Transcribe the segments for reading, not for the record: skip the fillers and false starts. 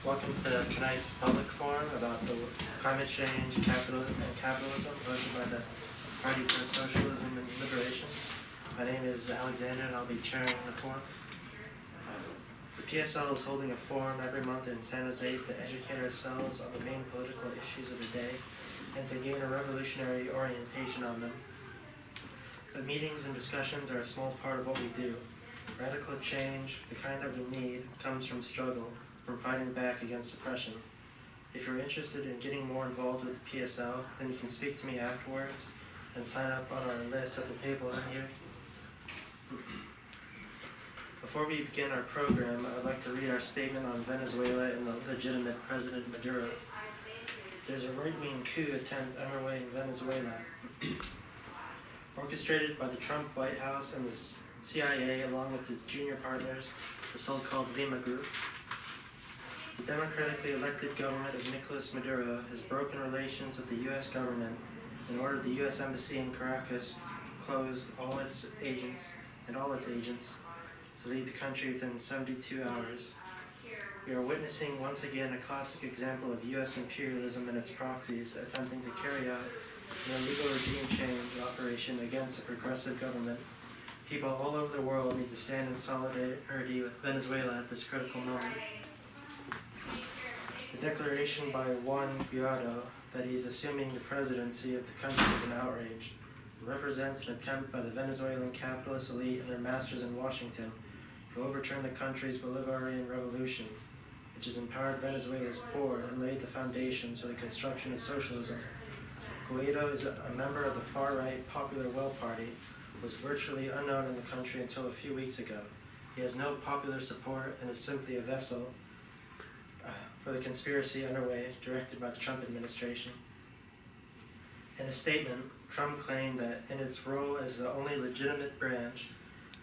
Welcome to tonight's public forum about the climate change, capitalism, hosted by the Party for Socialism and Liberation. My name is Alexander, and I'll be chairing the forum. The PSL is holding a forum every month in San Jose to educate ourselves on the main political issues of the day and to gain a revolutionary orientation on them. The meetings and discussions are a small part of what we do. Radical change, the kind that we need, comes from struggle, from fighting back against oppression. If you're interested in getting more involved with the PSL, then you can speak to me afterwards and sign up on our list at the table in here. Before we begin our program, I'd like to read our statement on Venezuela and the legitimate President Maduro. There's a right-wing coup attempt underway in Venezuela, orchestrated by the Trump White House and the CIA along with its junior partners, the so-called Lima Group. The democratically elected government of Nicolas Maduro has broken relations with the U.S. government and ordered the U.S. Embassy in Caracas closed all its agents to leave the country within 72 hours. We are witnessing once again a classic example of U.S. imperialism and its proxies attempting to carry out an illegal regime change operation against a progressive government. People all over the world need to stand in solidarity with Venezuela at this critical moment. The declaration by Juan Guaido that he is assuming the presidency of the country is an outrage. It represents an attempt by the Venezuelan capitalist elite and their masters in Washington to overturn the country's Bolivarian revolution, which has empowered Venezuela's poor and laid the foundations for the construction of socialism. Guaido is a member of the far-right Popular Will Party, was virtually unknown in the country until a few weeks ago. He has no popular support and is simply a vessel for the conspiracy underway directed by the Trump administration. In a statement, Trump claimed that in its role as the only legitimate branch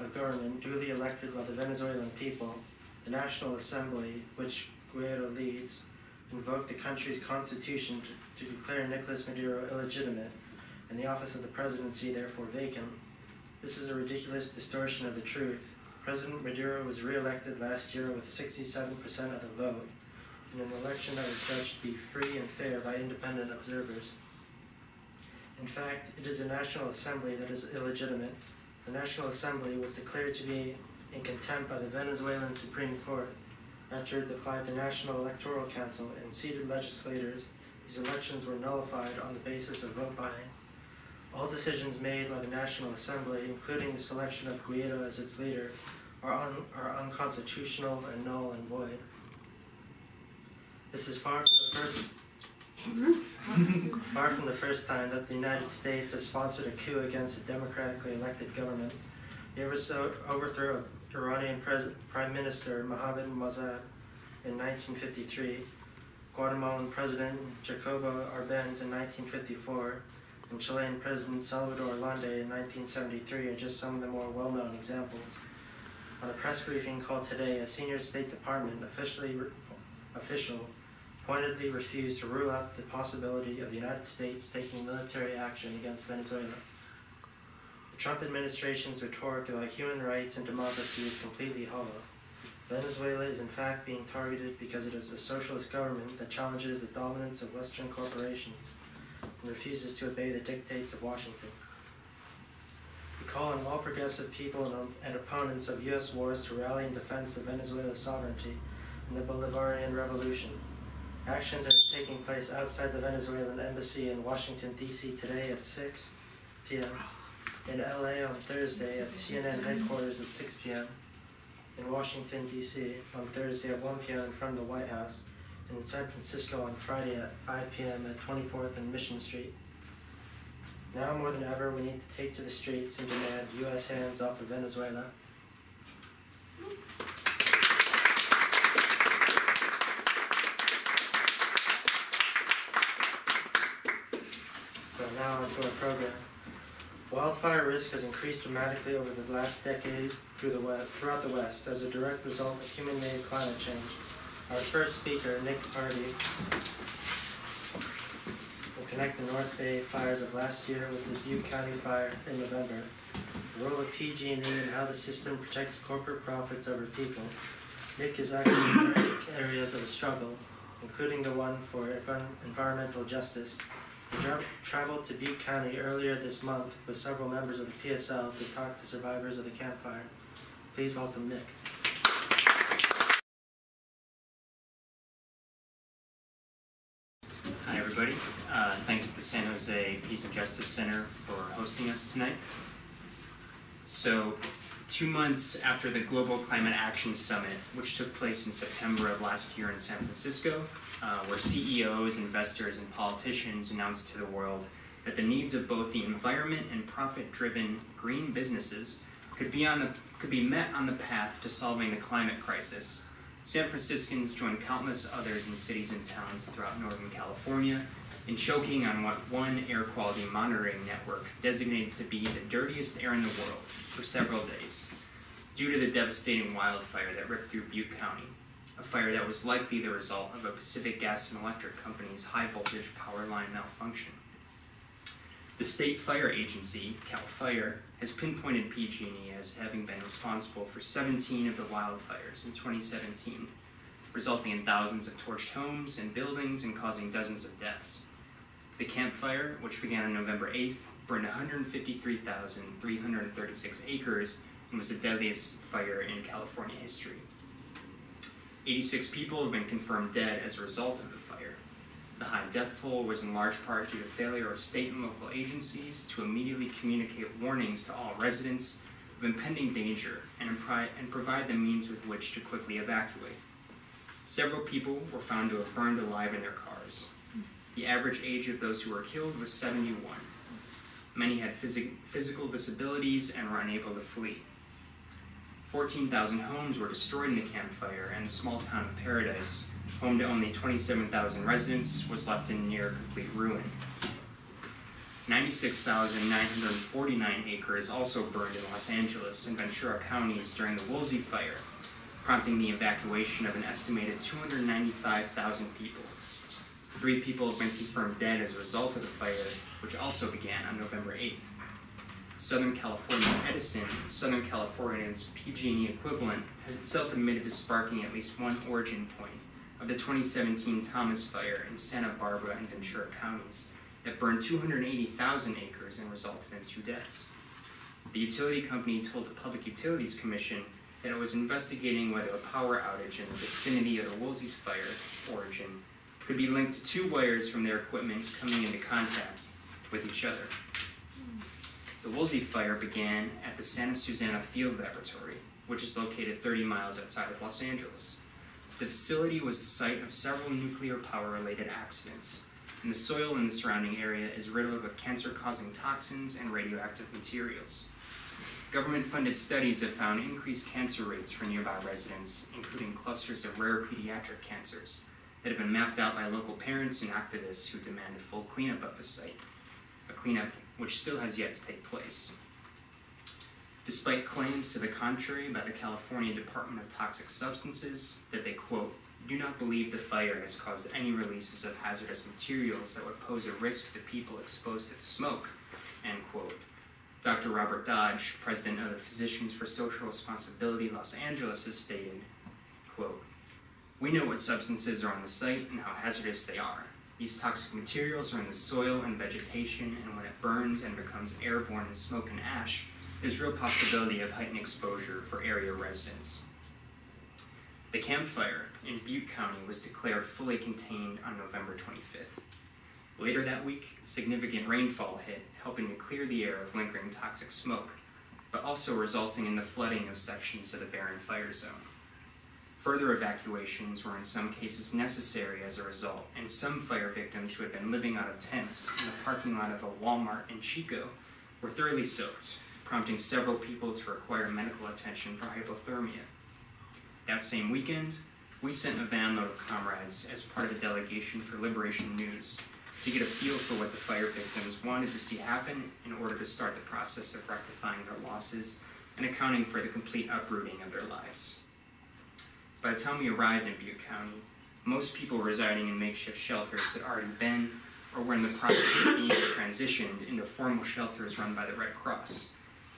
of government duly elected by the Venezuelan people, the National Assembly, which Guaido leads, invoked the country's constitution to declare Nicolas Maduro illegitimate and the office of the presidency therefore vacant. This is a ridiculous distortion of the truth. President Maduro was re-elected last year with 67% of the vote in an election that was judged to be free and fair by independent observers. In fact, it is the National Assembly that is illegitimate. The National Assembly was declared to be in contempt by the Venezuelan Supreme Court after it defied the National Electoral Council and seated legislators whose elections were nullified on the basis of vote buying. All decisions made by the National Assembly, including the selection of Guaido as its leader, are unconstitutional and null and void. This is far from the first time that the United States has sponsored a coup against a democratically elected government. The overthrow of Iranian Prime Minister Mohammad Moazzam in 1953, Guatemalan President Jacobo Arbenz in 1954, and Chilean President Salvador Allende in 1973 are just some of the more well-known examples. On a press briefing called today, a senior State Department official pointedly refused to rule out the possibility of the United States taking military action against Venezuela. The Trump administration's rhetoric about human rights and democracy is completely hollow. Venezuela is in fact being targeted because it is a socialist government that challenges the dominance of Western corporations and refuses to obey the dictates of Washington. We call on all progressive people and opponents of U.S. wars to rally in defense of Venezuela's sovereignty and the Bolivarian Revolution. Actions are taking place outside the Venezuelan embassy in Washington, D.C. today at 6 p.m., in L.A. on Thursday at CNN headquarters at 6 p.m., in Washington, D.C. on Thursday at 1 p.m. in front of the White House, and in San Francisco on Friday at 5 p.m. at 24th and Mission Street. Now more than ever, we need to take to the streets and demand U.S. hands off of Venezuela. So now onto our program. Wildfire risk has increased dramatically over the last decade throughout the West as a direct result of human-made climate change. Our first speaker, Nick Hardy, will connect the North Bay fires of last year with the Butte County fire in November, the role of PG&E and how the system protects corporate profits over people, Nick is active in areas of struggle, including the one for environmental justice. He traveled to Butte County earlier this month with several members of the PSL to talk to survivors of the Camp Fire. Please welcome Nick. Hi everybody. Thanks to the San Jose Peace and Justice Center for hosting us tonight. So, 2 months after the Global Climate Action Summit, which took place in September of last year in San Francisco, where CEOs, investors, and politicians announced to the world that the needs of both the environment and profit-driven green businesses could be met on the path to solving the climate crisis, San Franciscans joined countless others in cities and towns throughout Northern California in choking on what one air quality monitoring network designated to be the dirtiest air in the world for several days, due to the devastating wildfire that ripped through Butte County, a fire that was likely the result of a Pacific Gas and Electric Company's high-voltage power line malfunction. The state fire agency, CAL FIRE, has pinpointed PG&E as having been responsible for 17 of the wildfires in 2017, resulting in thousands of torched homes and buildings and causing dozens of deaths. The Camp Fire, which began on November 8th, burned 153,336 acres and was the deadliest fire in California history. 86 people have been confirmed dead as a result of the fire. The high death toll was in large part due to failure of state and local agencies to immediately communicate warnings to all residents of impending danger and provide the means with which to quickly evacuate. Several people were found to have burned alive in their cars. The average age of those who were killed was 71. Many had physical disabilities and were unable to flee. 14,000 homes were destroyed in the Camp Fire, and the small town of Paradise, home to only 27,000 residents, was left in near complete ruin. 96,949 acres also burned in Los Angeles and Ventura counties during the Woolsey Fire, prompting the evacuation of an estimated 295,000 people. 3 people have been confirmed dead as a result of the fire, which also began on November 8th. Southern California Edison, Southern California's PG&E equivalent, has itself admitted to sparking at least one origin point of the 2017 Thomas Fire in Santa Barbara and Ventura counties that burned 280,000 acres and resulted in 2 deaths. The utility company told the Public Utilities Commission that it was investigating whether a power outage in the vicinity of the Woolsey's fire origin could be linked to 2 wires from their equipment coming into contact with each other. The Woolsey Fire began at the Santa Susana Field Laboratory, which is located 30 miles outside of Los Angeles. The facility was the site of several nuclear power-related accidents, and the soil in the surrounding area is riddled with cancer-causing toxins and radioactive materials. Government-funded studies have found increased cancer rates for nearby residents, including clusters of rare pediatric cancers that have been mapped out by local parents and activists who demand a full cleanup of the site, a cleanup which still has yet to take place. Despite claims to the contrary by the California Department of Toxic Substances that they, quote, do not believe the fire has caused any releases of hazardous materials that would pose a risk to people exposed to the smoke, end quote. Dr. Robert Dodge, president of the Physicians for Social Responsibility Los Angeles, has stated, quote, we know what substances are on the site and how hazardous they are. These toxic materials are in the soil and vegetation, and when it burns and becomes airborne in smoke and ash, there's real possibility of heightened exposure for area residents. The Camp Fire in Butte County was declared fully contained on November 25th. Later that week, significant rainfall hit, helping to clear the air of lingering toxic smoke, but also resulting in the flooding of sections of the barren fire zone. Further evacuations were in some cases necessary as a result, and some fire victims who had been living out of tents in the parking lot of a Walmart in Chico were thoroughly soaked, prompting several people to require medical attention for hypothermia. That same weekend, we sent a van load of comrades as part of a delegation for Liberation News to get a feel for what the fire victims wanted to see happen in order to start the process of rectifying their losses and accounting for the complete uprooting of their lives. By the time we arrived in Butte County, most people residing in makeshift shelters had already been or were in the process of being transitioned into formal shelters run by the Red Cross,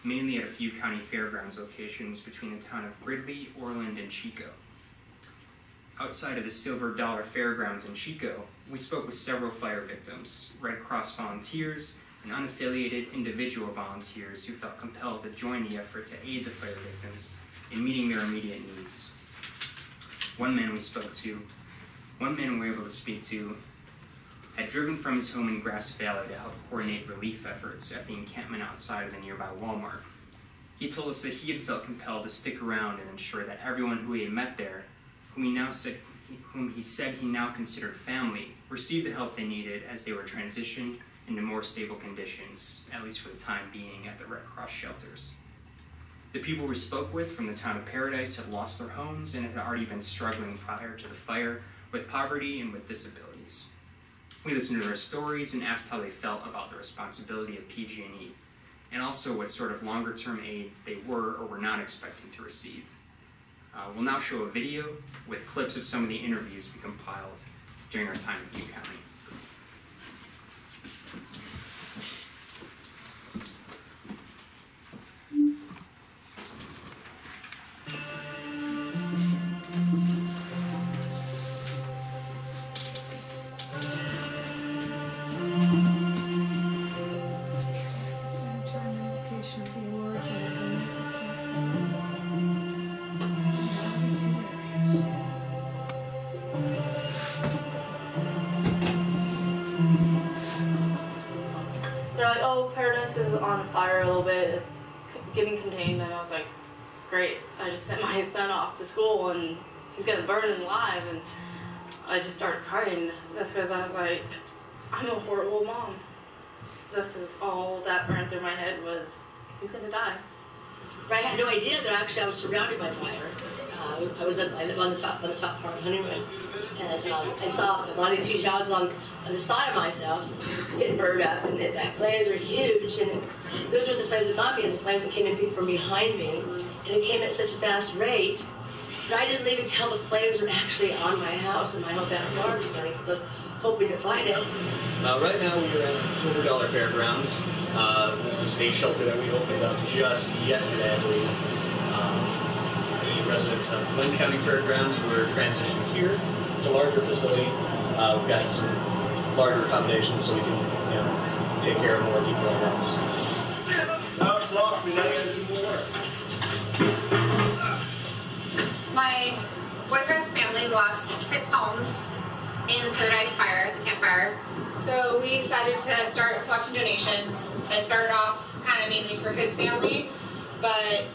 mainly at a few county fairgrounds locations between the town of Gridley, Orland, and Chico. Outside of the Silver Dollar Fairgrounds in Chico, we spoke with several fire victims, Red Cross volunteers, and unaffiliated individual volunteers who felt compelled to join the effort to aid the fire victims in meeting their immediate needs. One man we were able to speak to had driven from his home in Grass Valley to help coordinate relief efforts at the encampment outside of the nearby Walmart. He told us that he had felt compelled to stick around and ensure that everyone who he had met there, whom he said he now considered family, received the help they needed as they were transitioned into more stable conditions, at least for the time being, at the Red Cross shelters. The people we spoke with from the town of Paradise had lost their homes and had already been struggling prior to the fire with poverty and with disabilities. We listened to their stories and asked how they felt about the responsibility of PG&E, and also what sort of longer-term aid they were or were not expecting to receive. We'll now show a video with clips of some of the interviews we compiled during our time in Butte County. They're like, oh, Paradise is on fire a little bit, it's getting contained, and I was like, great. I just sent my son off to school and he's gonna burn alive, and I just started crying. That's because I was like, I'm a horrible mom. That's because all that ran through my head was, he's gonna die. I had no idea that actually I was surrounded by fire. I live on the top part of Honeymoon, and I saw a lot of these huge houses on the side of myself getting burned up, and the flames were huge, and those were the flames that got me, as the flames that came in from behind me, and it came at such a fast rate that I didn't leave until the flames were actually on my house and my whole backyard, because I was hoping to find it. Right now we're at Silver Dollar Fairgrounds. This is a shelter that we opened up just yesterday, I believe. The residents of Butte County Fairgrounds were transitioning here. It's a larger facility. We've got some larger accommodations so we can, take care of more people at once. Now it's lost me, now you gotta do more work. My boyfriend's family lost 6 homes in the Paradise fire, the campfire. So we decided to start collecting donations. It started off kind of mainly for his family, but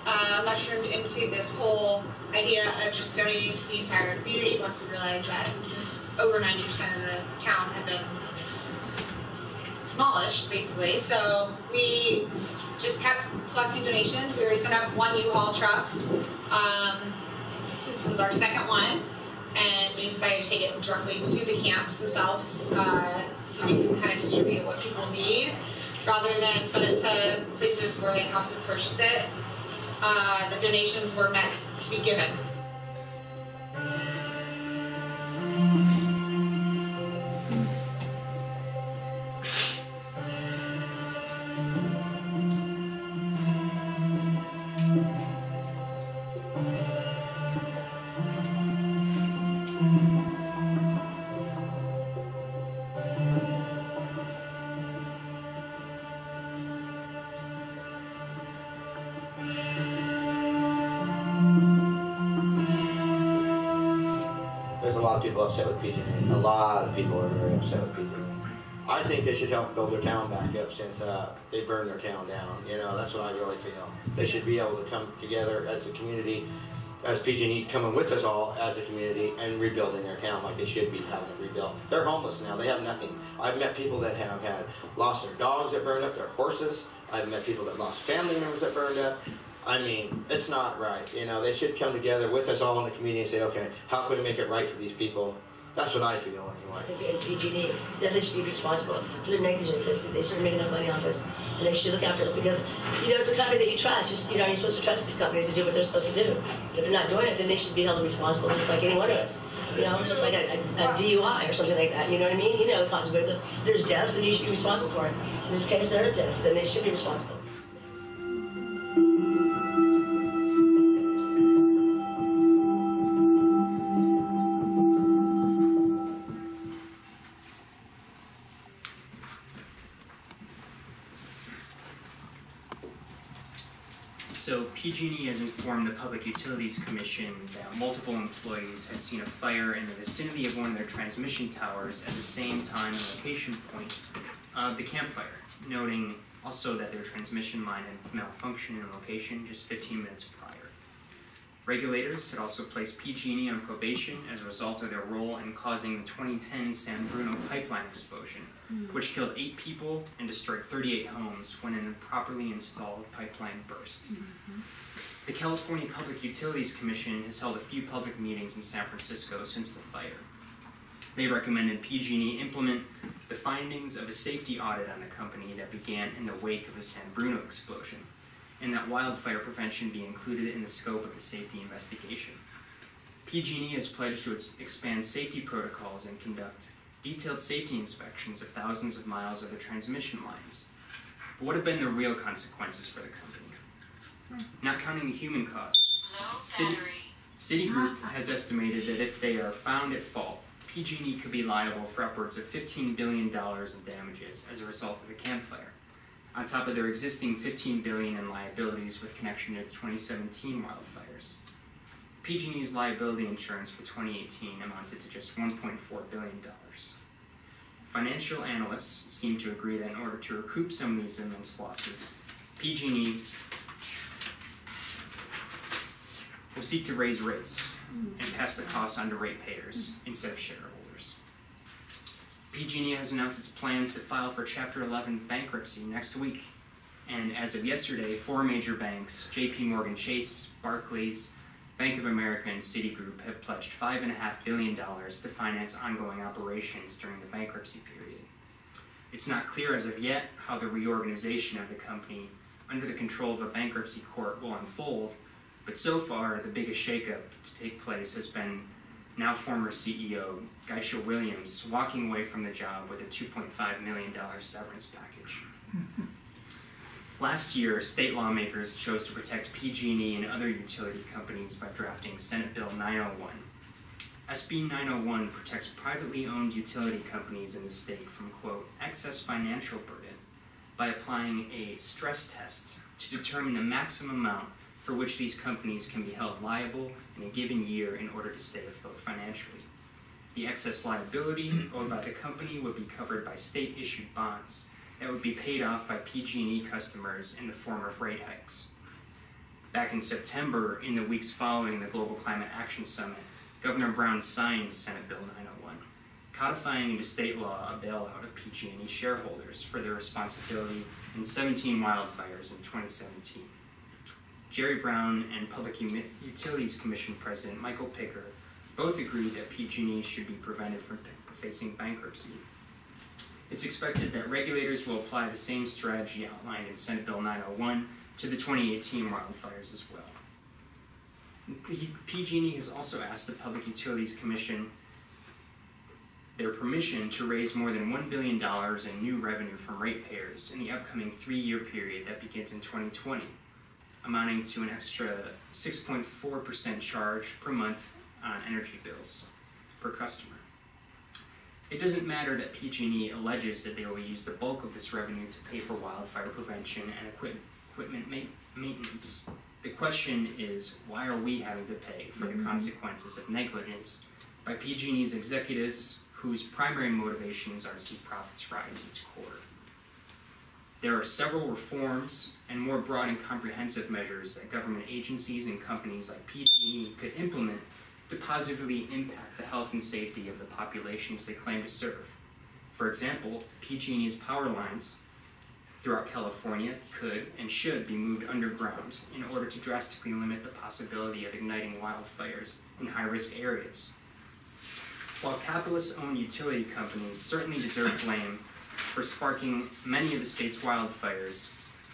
mushroomed into this whole idea of just donating to the entire community once we realized that over 90% of the town had been demolished, basically. So we just kept collecting donations. We already sent up 1 U-Haul truck. This was our second one, and we decided to take it directly to the camps themselves, so we can kind of distribute what people need, rather than send it to places where they have to purchase it. The donations were meant to be given. There's a lot of people upset with PG&E. A lot of people are very upset with PG&E. I think they should help build their town back up since they burned their town down. That's what I really feel. They should be able to come together as a community, as PG&E coming with us all as a community and rebuilding their town like they should be having it rebuilt. They're homeless now. They have nothing. I've met people that have lost their dogs that burned up, their horses. I've met people that lost family members that burned up. I mean, it's not right. They should come together with us all in the community and say, okay, how can we make it right for these people? That's what I feel anyway. PG&E definitely should be responsible for their negligence. They sort of make enough money off us, and they should look after us because, it's a company that you trust. You're supposed to trust these companies to do what they're supposed to do. If they're not doing it, then they should be held responsible just like any one of us. It's just like a DUI or something like that. You know what I mean? The consequence of there's deaths, then you should be responsible for it. In this case, there are deaths, then they should be responsible. PG&E has informed the Public Utilities Commission that multiple employees had seen a fire in the vicinity of one of their transmission towers at the same time and location point of the campfire, noting also that their transmission line had malfunctioned in location just 15 minutes prior. Regulators had also placed PG&E on probation as a result of their role in causing the 2010 San Bruno pipeline explosion, which killed 8 people and destroyed 38 homes when an improperly installed pipeline burst. The California Public Utilities Commission has held a few public meetings in San Francisco since the fire. They recommended PG&E implement the findings of a safety audit on the company that began in the wake of the San Bruno explosion, and that wildfire prevention be included in the scope of the safety investigation. PG&E has pledged to expand safety protocols and conduct detailed safety inspections of thousands of miles of the transmission lines. But what have been the real consequences for the company? Not counting the human costs, Citigroup has estimated that if they are found at fault, PG&E could be liable for upwards of $15 billion in damages as a result of the campfire, on top of their existing $15 billion in liabilities with connection to the 2017 wildfires. PG&E's liability insurance for 2018 amounted to just $1.4 billion. Financial analysts seem to agree that in order to recoup some of these immense losses, PG&E will seek to raise rates and pass the costs on to ratepayers instead of shareholders. PG&E has announced its plans to file for Chapter 11 bankruptcy next week, and as of yesterday, 4 major banks, JP Morgan Chase, Barclays, Bank of America, and Citigroup have pledged $5.5 billion to finance ongoing operations during the bankruptcy period. It's not clear as of yet how the reorganization of the company under the control of a bankruptcy court will unfold, but so far the biggest shakeup to take place has been now former CEO Geisha Williams walking away from the job with a $2.5 million severance package. Last year, state lawmakers chose to protect PG&E and other utility companies by drafting Senate Bill 901. SB 901 protects privately owned utility companies in the state from, quote, excess financial burden by applying a stress test to determine the maximum amount for which these companies can be held liable in a given year in order to stay afloat financially. The excess liability owed by the company would be covered by state-issued bonds that would be paid off by PG&E customers in the form of rate hikes. Back in September, in the weeks following the Global Climate Action Summit, Governor Brown signed Senate Bill 901, codifying into state law a bailout of PG&E shareholders for their responsibility in 17 wildfires in 2017. Jerry Brown and Public Utilities Commission President Michael Picker both agreed that PG&E should be prevented from facing bankruptcy. It's expected that regulators will apply the same strategy outlined in Senate Bill 901 to the 2018 wildfires as well. PG&E has also asked the Public Utilities Commission their permission to raise more than $1 billion in new revenue from ratepayers in the upcoming 3-year period that begins in 2020, amounting to an extra 6.4% charge per month on energy bills per customer. It doesn't matter that PG&E alleges that they will use the bulk of this revenue to pay for wildfire prevention and equipment maintenance. The question is, why are we having to pay for the consequences of negligence by PG&E's executives whose primary motivations are to see profits rise at its core? There are several reforms and more broad and comprehensive measures that government agencies and companies like PG&E could implement to positively impact the health and safety of the populations they claim to serve. For example, PG&E's power lines throughout California could and should be moved underground in order to drastically limit the possibility of igniting wildfires in high-risk areas. While capitalist-owned utility companies certainly deserve blame for sparking many of the state's wildfires,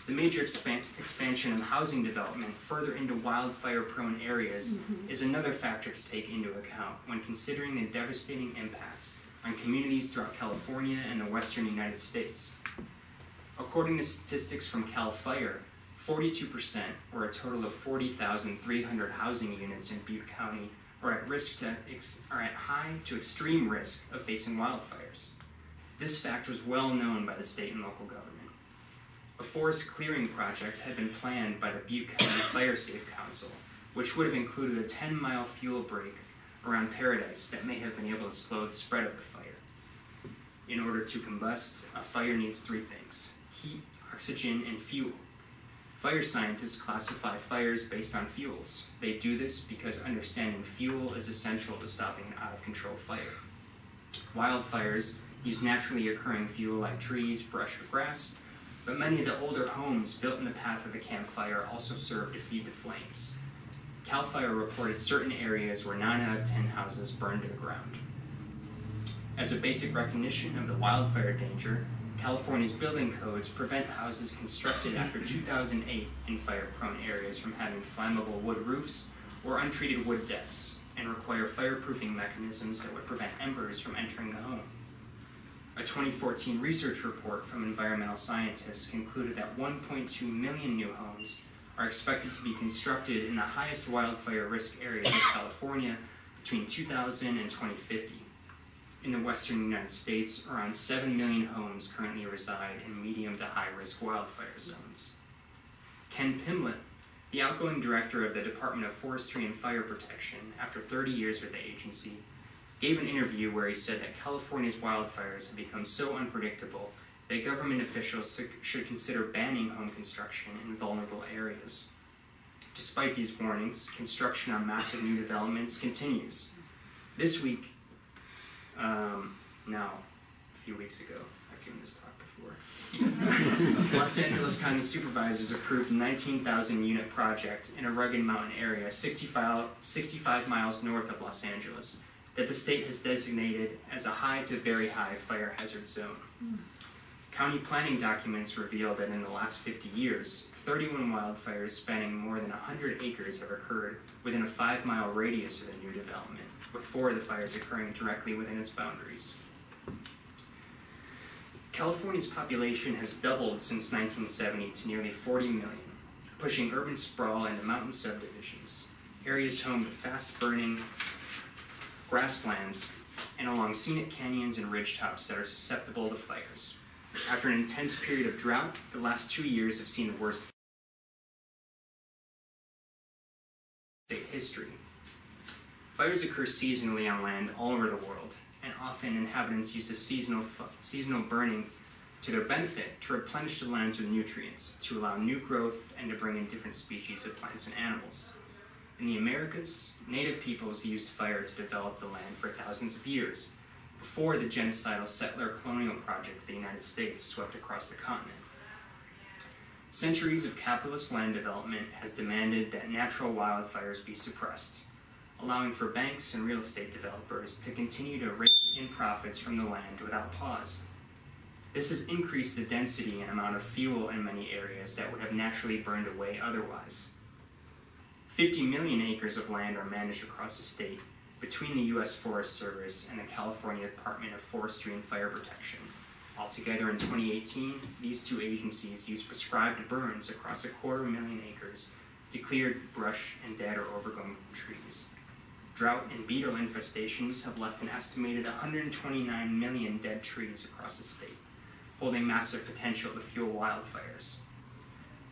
the major expansion of housing development further into wildfire-prone areas is another factor to take into account when considering the devastating impact on communities throughout California and the western United States. According to statistics from CAL FIRE, 42%, or a total of 40,300 housing units in Butte County, are at high to extreme risk of facing wildfires. This fact was well known by the state and local government. A forest clearing project had been planned by the Butte County Fire Safe Council, which would have included a 10-mile fuel break around Paradise that may have been able to slow the spread of the fire. In order to combust, a fire needs three things: heat, oxygen, and fuel. Fire scientists classify fires based on fuels. They do this because understanding fuel is essential to stopping an out-of-control fire. Wildfires use naturally occurring fuel like trees, brush, or grass, but many of the older homes built in the path of the campfire also serve to feed the flames. CAL FIRE reported certain areas where 9 out of 10 houses burned to the ground. As a basic recognition of the wildfire danger, California's building codes prevent houses constructed after 2008 in fire-prone areas from having flammable wood roofs or untreated wood decks, and require fireproofing mechanisms that would prevent embers from entering the home. A 2014 research report from environmental scientists concluded that 1.2 million new homes are expected to be constructed in the highest wildfire risk areas of California between 2000 and 2050. In the western United States, around 7 million homes currently reside in medium to high risk wildfire zones. Ken Pimlett, the outgoing director of the Department of Forestry and Fire Protection after 30 years with the agency, gave an interview where he said that California's wildfires have become so unpredictable that government officials should consider banning home construction in vulnerable areas. Despite these warnings, construction on massive new developments continues. This week, a few weeks ago, I've given this talk before, Los Angeles County supervisors approved a 19,000 unit project in a rugged mountain area 65 miles north of Los Angeles that the state has designated as a high to very high fire hazard zone. County planning documents reveal that in the last 50 years, 31 wildfires spanning more than 100 acres have occurred within a 5-mile radius of the new development, with 4 of the fires occurring directly within its boundaries. California's population has doubled since 1970 to nearly 40 million, pushing urban sprawl into mountain subdivisions, areas home to fast-burning grasslands, and along scenic canyons and ridgetops that are susceptible to fires. After an intense period of drought, the last 2 years have seen the worst in state history. Fires occur seasonally on land all over the world, and often inhabitants use the seasonal burning to their benefit to replenish the lands with nutrients, to allow new growth, and to bring in different species of plants and animals. In the Americas, native peoples used fire to develop the land for thousands of years, before the genocidal settler colonial project of the United States swept across the continent. Centuries of capitalist land development has demanded that natural wildfires be suppressed, allowing for banks and real estate developers to continue to rake in profits from the land without pause. This has increased the density and amount of fuel in many areas that would have naturally burned away otherwise. 50 million acres of land are managed across the state between the U.S. Forest Service and the California Department of Forestry and Fire Protection. Altogether in 2018, these two agencies used prescribed burns across 250,000 acres to clear brush and dead or overgrown trees. Drought and beetle infestations have left an estimated 129 million dead trees across the state, holding massive potential to fuel wildfires.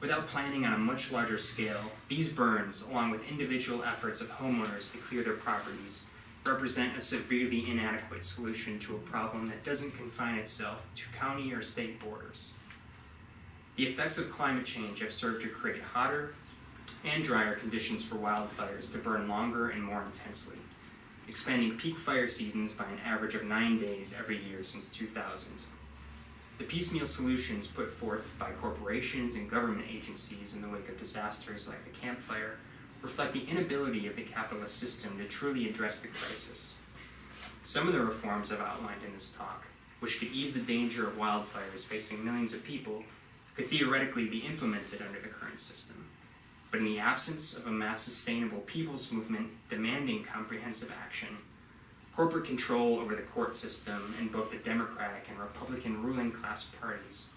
Without planning on a much larger scale, these burns, along with individual efforts of homeowners to clear their properties, represent a severely inadequate solution to a problem that doesn't confine itself to county or state borders. The effects of climate change have served to create hotter and drier conditions for wildfires to burn longer and more intensely, expanding peak fire seasons by an average of 9 days every year since 2000. The piecemeal solutions put forth by corporations and government agencies in the wake of disasters like the Camp Fire reflect the inability of the capitalist system to truly address the crisis. Some of the reforms I've outlined in this talk, which could ease the danger of wildfires facing millions of people, could theoretically be implemented under the current system. But in the absence of a mass sustainable people's movement demanding comprehensive action, corporate control over the court system in both the Democratic and Republican ruling class parties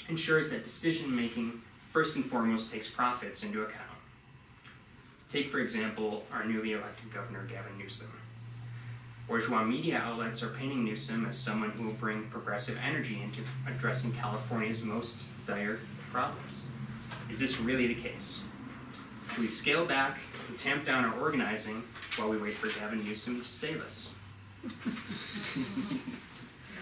ensures that decision-making first and foremost takes profits into account. Take, for example, our newly elected Governor Gavin Newsom. Bourgeois media outlets are painting Newsom as someone who will bring progressive energy into addressing California's most dire problems. Is this really the case? Should we scale back and tamp down our organizing while we wait for Gavin Newsom to save us?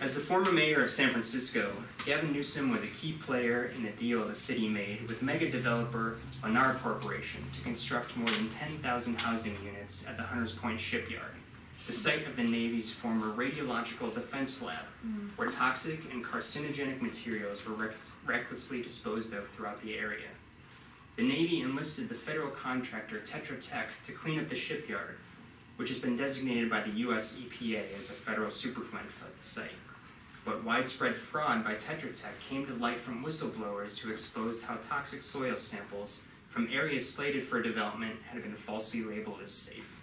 As the former mayor of San Francisco, Gavin Newsom was a key player in the deal the city made with mega developer Lennar Corporation to construct more than 10,000 housing units at the Hunters Point shipyard, the site of the Navy's former radiological defense lab, where toxic and carcinogenic materials were recklessly disposed of throughout the area. The Navy enlisted the federal contractor Tetra Tech to clean up the shipyard, which has been designated by the US EPA as a federal Superfund site. But widespread fraud by Tetra Tech came to light from whistleblowers who exposed how toxic soil samples from areas slated for development had been falsely labeled as safe.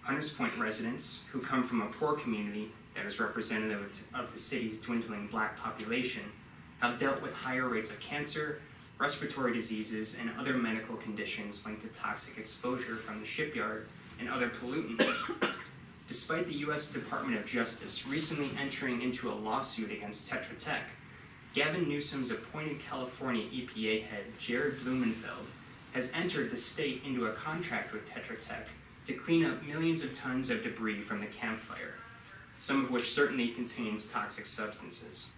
Hunters Point residents, who come from a poor community that is representative of the city's dwindling black population, have dealt with higher rates of cancer, respiratory diseases, and other medical conditions linked to toxic exposure from the shipyard and other pollutants. Despite the U.S. Department of Justice recently entering into a lawsuit against Tetra Tech, Gavin Newsom's appointed California EPA head, Jared Blumenfeld, has entered the state into a contract with Tetra Tech to clean up millions of tons of debris from the campfire, some of which certainly contains toxic substances.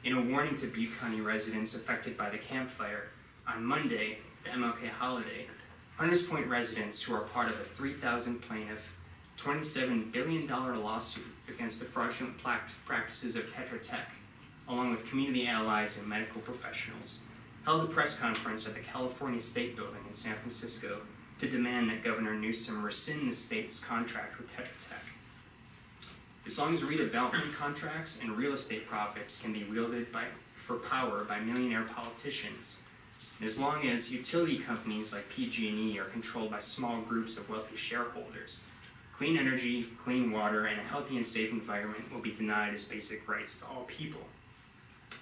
In a warning to Butte County residents affected by the campfire, on Monday, the MLK holiday, Hunters Point residents who are part of a 3,000 plaintiff, $27 billion lawsuit against the fraudulent practices of Tetra Tech, along with community allies and medical professionals, held a press conference at the California State Building in San Francisco to demand that Governor Newsom rescind the state's contract with Tetra Tech. As long as redevelopment contracts and real estate profits can be wielded for power by millionaire politicians, and as long as utility companies like PG&E are controlled by small groups of wealthy shareholders, clean energy, clean water, and a healthy and safe environment will be denied as basic rights to all people.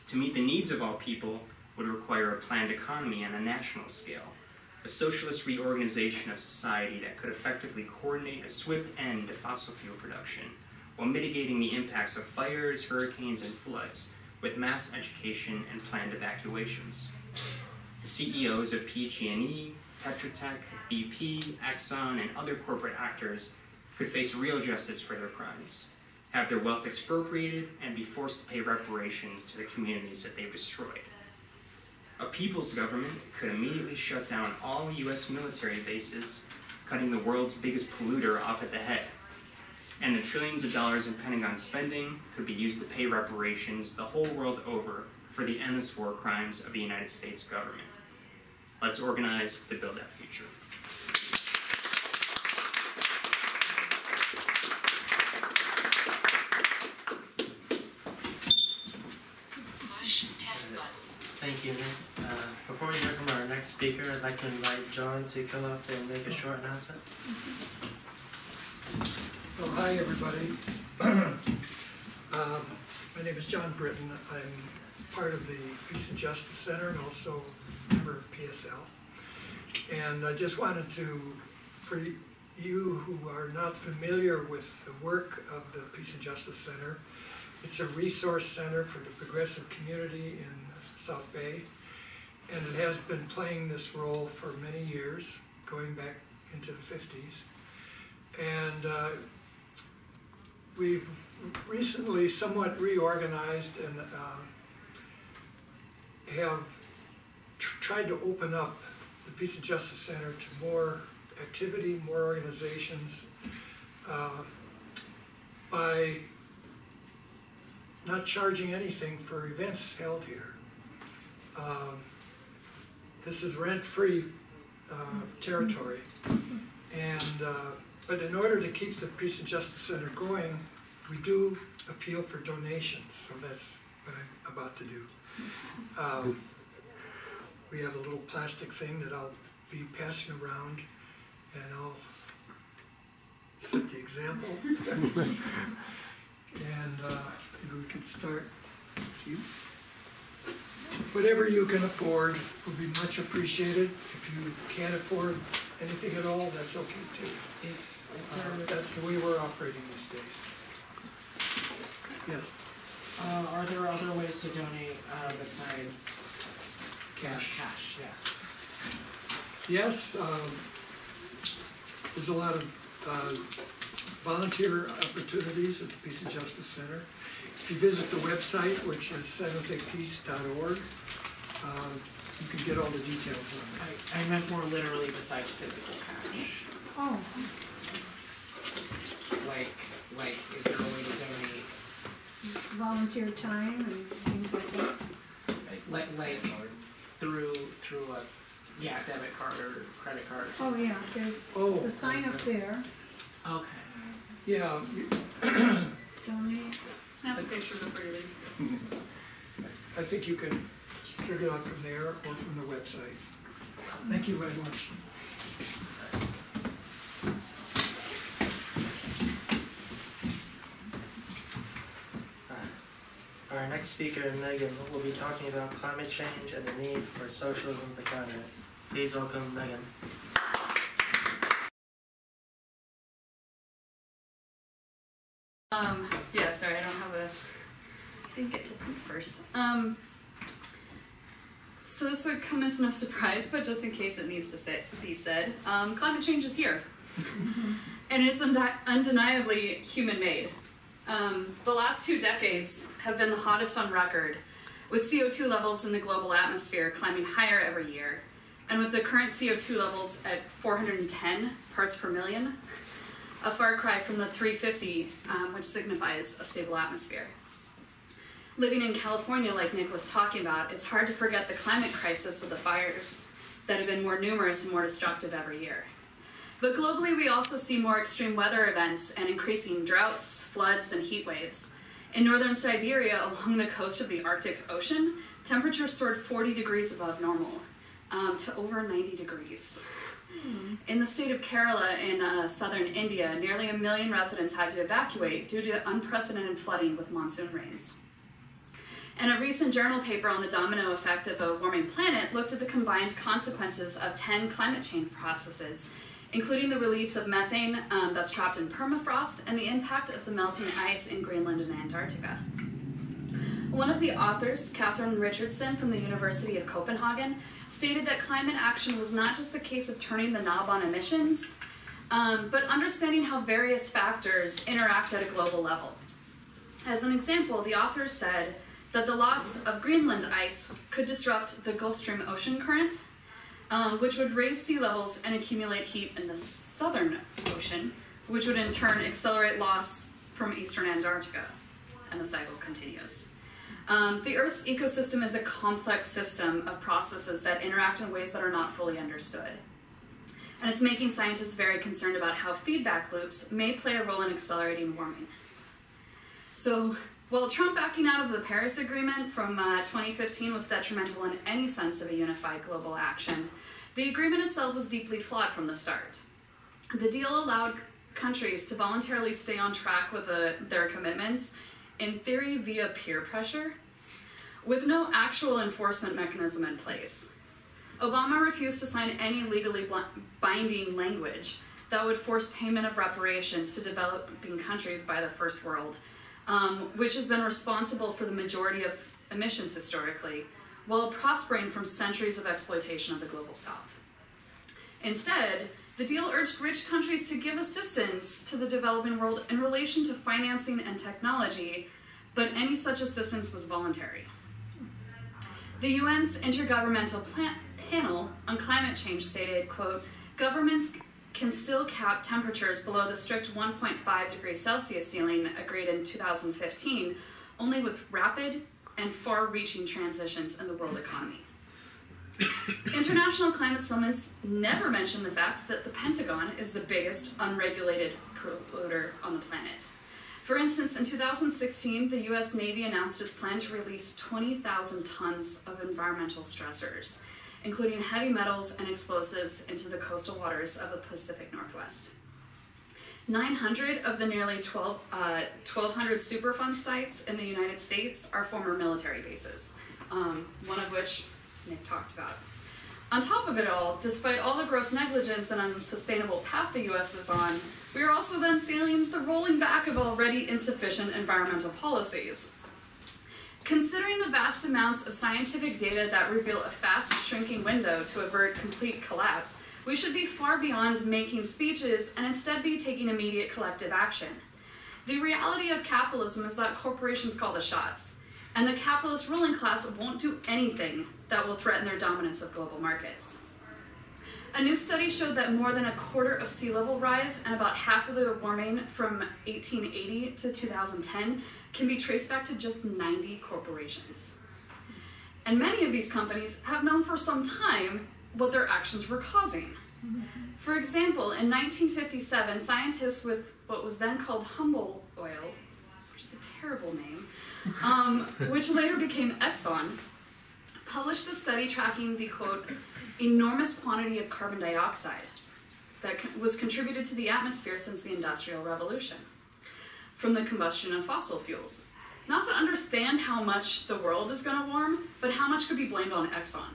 To meet the needs of all people would require a planned economy on a national scale, a socialist reorganization of society that could effectively coordinate a swift end to fossil fuel production, while mitigating the impacts of fires, hurricanes, and floods with mass education and planned evacuations. The CEOs of PG&E, Tetra Tech, BP, Exxon, and other corporate actors could face real justice for their crimes, have their wealth expropriated, and be forced to pay reparations to the communities that they've destroyed. A people's government could immediately shut down all US military bases, cutting the world's biggest polluter off at the head. And the trillions of dollars in Pentagon spending could be used to pay reparations the whole world over for the endless war crimes of the United States government. Let's organize to build that future. Thank you, Nick. Before we hear from our next speaker, I'd like to invite John to come up and make a short announcement. Oh, hi, everybody. My name is John Britton. I'm part of the Peace and Justice Center and also a member of PSL. And I just wanted to, for you who are not familiar with the work of the Peace and Justice Center, it's a resource center for the progressive community in South Bay, and it has been playing this role for many years, going back into the 50s. And we've recently somewhat reorganized and have tried to open up the Peace and Justice Center to more activity, more organizations, by not charging anything for events held here. This is rent-free territory, and but in order to keep the Peace and Justice Center going, we do appeal for donations, so that's what I'm about to do. We have a little plastic thing that I'll be passing around, and I'll set the example. And maybe we can start with you. Whatever you can afford would be much appreciated. If you can't afford anything at all, that's okay too. That's the way we're operating these days. Yes. Are there other ways to donate besides Cash. Cash, yes. Yes, there's a lot of volunteer opportunities at the Peace and Justice Center. If you visit the website, which is sanjosepeace.org, you can get all the details on it. I meant more literally besides physical cash. Oh, Like, is there a way to donate, volunteer time and things like that. like through a debit card or credit card? Oh, yeah, there's the sign up there, Okay. Yeah, donate. Snap a picture before you leave. I think you can figure it out from there or from the website. Thank you very much. Our next speaker, Megan, will be talking about climate change and the need for socialism to counter it. Please welcome Megan. Yeah, sorry, I don't have didn't get to poop first. So this would come as no surprise, but just in case it needs to be said, climate change is here. And it's undeniably human-made. The last 2 decades have been the hottest on record, with CO2 levels in the global atmosphere climbing higher every year, and with the current CO2 levels at 410 parts per million, a far cry from the 350, which signifies a stable atmosphere. Living in California, like Nick was talking about, it's hard to forget the climate crisis with the fires that have been more numerous and more destructive every year. But globally, we also see more extreme weather events and increasing droughts, floods, and heat waves. In northern Siberia, along the coast of the Arctic Ocean, temperatures soared 40 degrees above normal, to over 90 degrees. In the state of Kerala in southern India, nearly 1 million residents had to evacuate due to unprecedented flooding with monsoon rains. And a recent journal paper on the domino effect of a warming planet looked at the combined consequences of 10 climate change processes, including the release of methane that's trapped in permafrost and the impact of the melting ice in Greenland and Antarctica. One of the authors, Catherine Richardson from the University of Copenhagen, stated that climate action was not just a case of turning the knob on emissions, but understanding how various factors interact at a global level. As an example, the authors said that the loss of Greenland ice could disrupt the Gulf Stream ocean current, which would raise sea levels and accumulate heat in the southern ocean, which would in turn accelerate loss from eastern Antarctica, and the cycle continues. The Earth's ecosystem is a complex system of processes that interact in ways that are not fully understood. And it's making scientists very concerned about how feedback loops may play a role in accelerating warming. So, while Trump backing out of the Paris Agreement from 2015 was detrimental in any sense of a unified global action, the agreement itself was deeply flawed from the start. The deal allowed countries to voluntarily stay on track with their commitments, in theory via peer pressure, with no actual enforcement mechanism in place. Obama refused to sign any legally binding language that would force payment of reparations to developing countries by the First World, which has been responsible for the majority of emissions historically, while prospering from centuries of exploitation of the global south. Instead, the deal urged rich countries to give assistance to the developing world in relation to financing and technology, but any such assistance was voluntary. The UN's Intergovernmental Panel on Climate Change stated, quote, "Governments can still cap temperatures below the strict 1.5 degrees Celsius ceiling agreed in 2015, only with rapid and far-reaching transitions in the world economy." International climate summits never mention the fact that the Pentagon is the biggest unregulated polluter on the planet. For instance, in 2016, the US Navy announced its plan to release 20,000 tons of environmental stressors, including heavy metals and explosives, into the coastal waters of the Pacific Northwest. 900 of the nearly 1,200 Superfund sites in the United States are former military bases, one of which Nick talked about. On top of it all, despite all the gross negligence and unsustainable path the US is on, we are also then seeing the rolling back of already insufficient environmental policies. Considering the vast amounts of scientific data that reveal a fast shrinking window to avert complete collapse, we should be far beyond making speeches and instead be taking immediate collective action. The reality of capitalism is that corporations call the shots, and the capitalist ruling class won't do anything that will threaten their dominance of global markets. A new study showed that more than a quarter of sea level rise and about half of the warming from 1880 to 2010 can be traced back to just 90 corporations. And many of these companies have known for some time what their actions were causing. For example, in 1957, scientists with what was then called Humboldt oil, which is a terrible name, which later became Exxon, published a study tracking the, quote, enormous quantity of carbon dioxide that was contributed to the atmosphere since the Industrial Revolution from the combustion of fossil fuels. Not to understand how much the world is going to warm, but how much could be blamed on Exxon.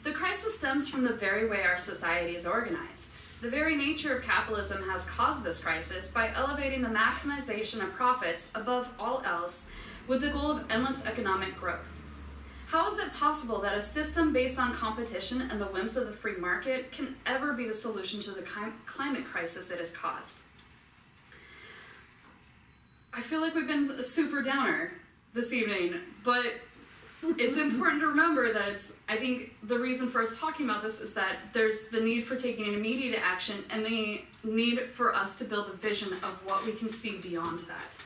The crisis stems from the very way our society is organized. The very nature of capitalism has caused this crisis by elevating the maximization of profits above all else with the goal of endless economic growth. How is it possible that a system based on competition and the whims of the free market can ever be the solution to the climate crisis it has caused? I feel like we've been a super downer this evening, but it's important to remember that I think the reason for us talking about this is that there's the need for taking an immediate action and the need for us to build a vision of what we can see beyond that.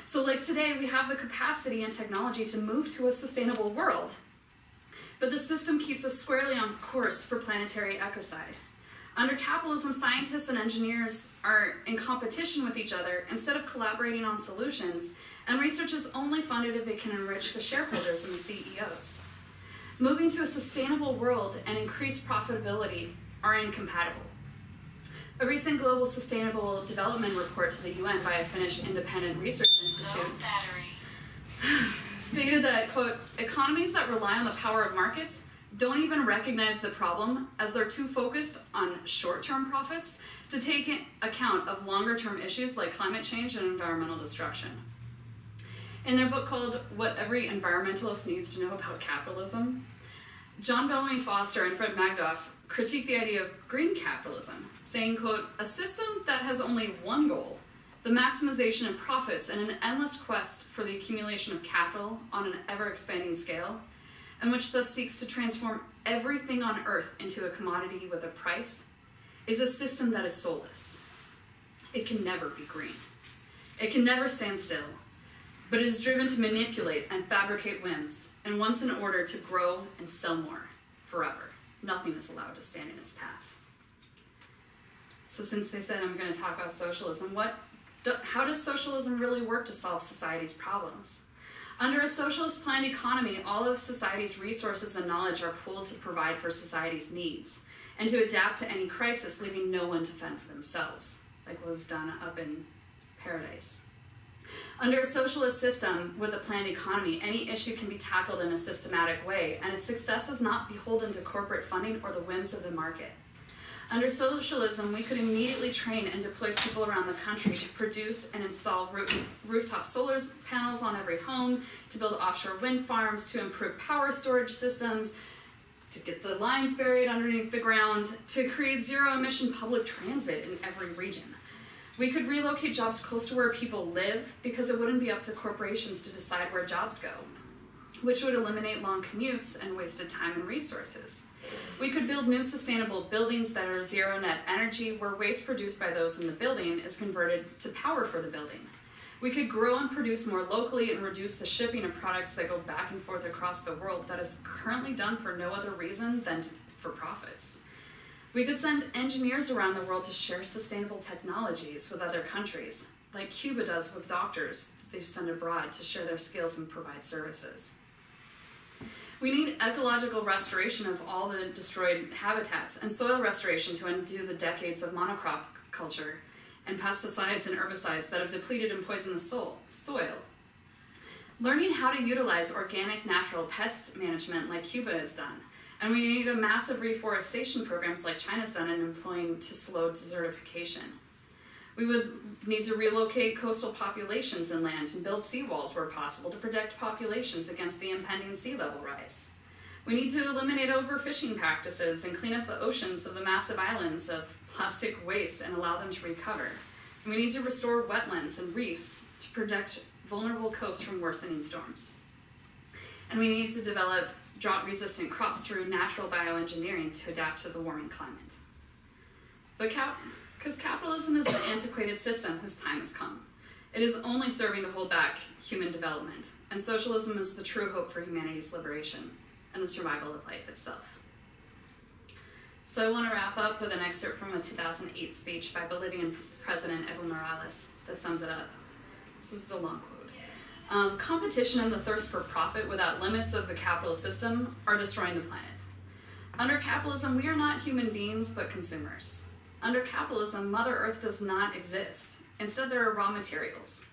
So like today, we have the capacity and technology to move to a sustainable world, but the system keeps us squarely on course for planetary ecocide. Under capitalism, scientists and engineers are in competition with each other instead of collaborating on solutions, and research is only funded if it can enrich the shareholders and the CEOs. Moving to a sustainable world and increased profitability are incompatible. A recent global sustainable development report to the UN by a Finnish independent research institute stated that, quote, economies that rely on the power of markets don't even recognize the problem as they're too focused on short-term profits to take account of longer-term issues like climate change and environmental destruction. In their book called What Every Environmentalist Needs to Know About Capitalism, John Bellamy Foster and Fred Magdoff critique the idea of green capitalism, saying, quote, a system that has only one goal, the maximization of profits and an endless quest for the accumulation of capital on an ever-expanding scale, and which thus seeks to transform everything on earth into a commodity with a price, is a system that is soulless. It can never be green. It can never stand still, but it is driven to manipulate and fabricate whims, and wants in order to grow and sell more forever. Nothing is allowed to stand in its path. So since they said I'm going to talk about socialism, how does socialism really work to solve society's problems? Under a socialist planned economy, all of society's resources and knowledge are pooled to provide for society's needs and to adapt to any crisis, leaving no one to fend for themselves, like what was done up in Paradise. Under a socialist system with a planned economy, any issue can be tackled in a systematic way, and its success is not beholden to corporate funding or the whims of the market. Under socialism, we could immediately train and deploy people around the country to produce and install rooftop solar panels on every home, to build offshore wind farms, to improve power storage systems, to get the lines buried underneath the ground, to create zero-emission public transit in every region. We could relocate jobs close to where people live because it wouldn't be up to corporations to decide where jobs go, which would eliminate long commutes and wasted time and resources. We could build new sustainable buildings that are zero net energy, where waste produced by those in the building is converted to power for the building. We could grow and produce more locally and reduce the shipping of products that go back and forth across the world that is currently done for no other reason than for profits. We could send engineers around the world to share sustainable technologies with other countries, like Cuba does with doctors they send abroad to share their skills and provide services. We need ecological restoration of all the destroyed habitats and soil restoration to undo the decades of monocrop culture and pesticides and herbicides that have depleted and poisoned the soil. Learning how to utilize organic natural pest management like Cuba has done. And we need a massive reforestation programs like China's done in employing to slow desertification. We would need to relocate coastal populations inland and build seawalls where possible to protect populations against the impending sea level rise. We need to eliminate overfishing practices and clean up the oceans of the massive islands of plastic waste and allow them to recover. And we need to restore wetlands and reefs to protect vulnerable coasts from worsening storms. And we need to develop drought-resistant crops through natural bioengineering to adapt to the warming climate. But because capitalism is an antiquated system whose time has come. It is only serving to hold back human development, and socialism is the true hope for humanity's liberation and the survival of life itself. So I want to wrap up with an excerpt from a 2008 speech by Bolivian President Evo Morales that sums it up. This is a long quote. Competition and the thirst for profit without limits of the capitalist system are destroying the planet. Under capitalism, we are not human beings, but consumers. Under capitalism, Mother Earth does not exist. Instead, there are raw materials.